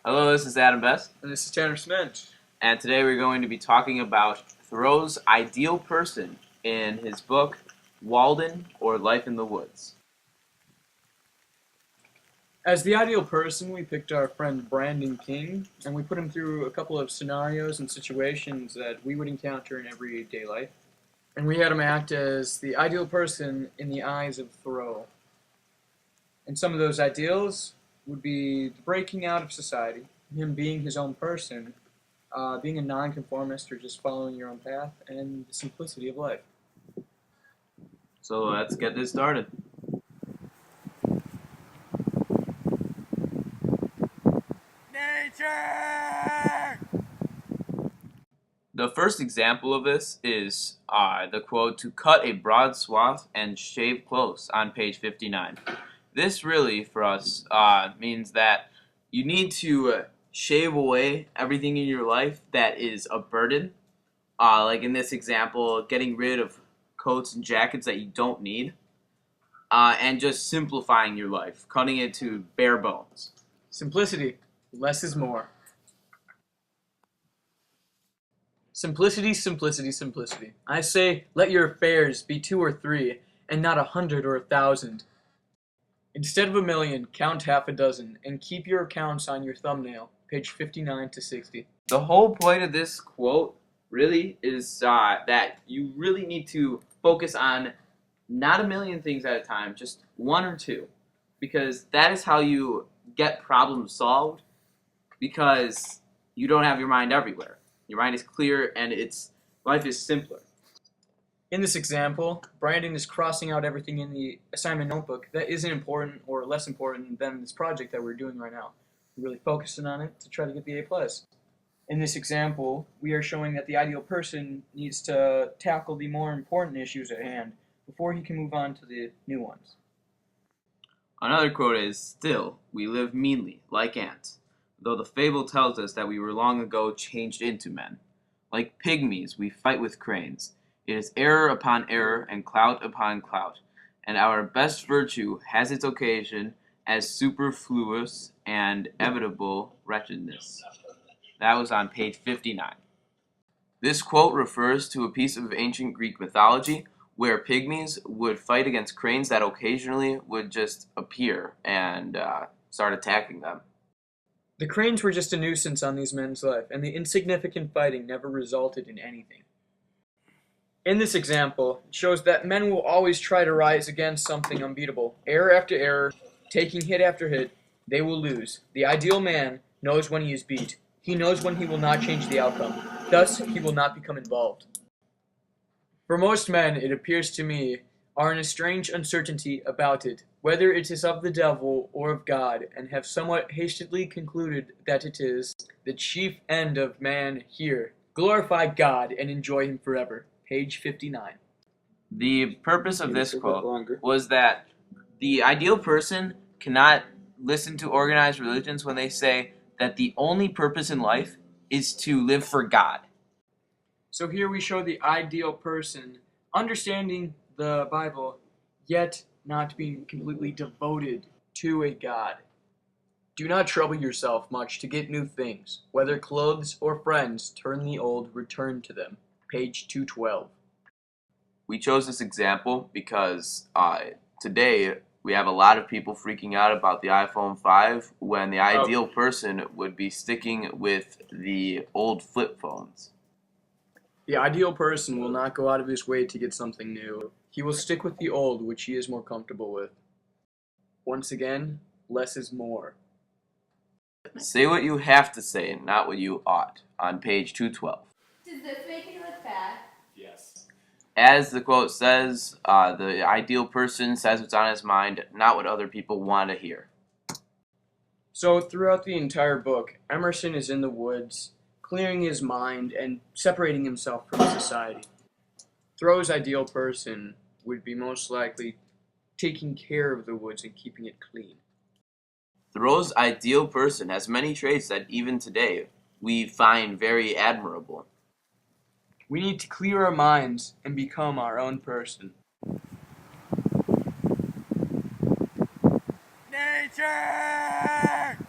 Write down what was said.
Hello, this is Adam Best, And this is Tanner Smith. and today we're going to be talking about Thoreau's ideal person in his book, Walden, or Life in the Woods. As the ideal person, we picked our friend Brandon King, and we put him through a couple of scenarios and situations that we would encounter in everyday life. And we had him act as the ideal person in the eyes of Thoreau. And some of those ideals would be the breaking out of society, him being his own person, being a nonconformist or just following your own path, and the simplicity of life. So let's get this started. Nature! The first example of this is the quote, "to cut a broad swath and shave close," on page 59. This really, for us, means that you need to shave away everything in your life that is a burden. Like in this example, getting rid of coats and jackets that you don't need, and just simplifying your life, cutting it to bare bones. Simplicity. Less is more. Simplicity, simplicity, simplicity. I say, let your affairs be 2 or 3, and not 100 or 1,000. Instead of 1,000,000, count half a dozen, and keep your accounts on your thumbnail, page 59 to 60. The whole point of this quote really is that you really need to focus on not 1,000,000 things at a time, just 1 or 2, because that is how you get problems solved, because you don't have your mind everywhere. Your mind is clear and life is simpler. In this example, Brandon is crossing out everything in the assignment notebook that isn't important or less important than this project that we're doing right now. We're really focusing on it to try to get the A+. In this example, we are showing that the ideal person needs to tackle the more important issues at hand before he can move on to the new ones. Another quote is, "Still, we live meanly, like ants, though the fable tells us that we were long ago changed into men. Like pygmies, we fight with cranes. It is error upon error and clout upon clout, and our best virtue has its occasion as superfluous and evitable wretchedness." That was on page 59. This quote refers to a piece of ancient Greek mythology where pygmies would fight against cranes that occasionally would just appear and start attacking them. The cranes were just a nuisance on these men's life, and the insignificant fighting never resulted in anything. In this example, it shows that men will always try to rise against something unbeatable. Error after error, taking hit after hit, they will lose. The ideal man knows when he is beat. He knows when he will not change the outcome. Thus, he will not become involved. For most men, it appears to me, are in a strange uncertainty about it, whether it is of the devil or of God, and have somewhat hastily concluded that it is the chief end of man here. Glorify God and enjoy him forever. Page 59. The purpose of this quote was that the ideal person cannot listen to organized religions when they say that the only purpose in life is to live for God. So here we show the ideal person understanding the Bible, yet not being completely devoted to a God. Do not trouble yourself much to get new things. Whether clothes or friends, turn the old, return to them. Page 212. We chose this example because today we have a lot of people freaking out about the iPhone 5 when the ideal person would be sticking with the old flip phones. The ideal person will not go out of his way to get something new. He will stick with the old, which he is more comfortable with. Once again, less is more. Say what you have to say, not what you ought, on page 212. Does this make you look bad? Yes. As the quote says, the ideal person says what's on his mind, not what other people want to hear. So throughout the entire book, Emerson is in the woods, clearing his mind and separating himself from society. Thoreau's ideal person would be most likely taking care of the woods and keeping it clean. Thoreau's ideal person has many traits that even today we find very admirable. We need to clear our minds and become our own person. Nature!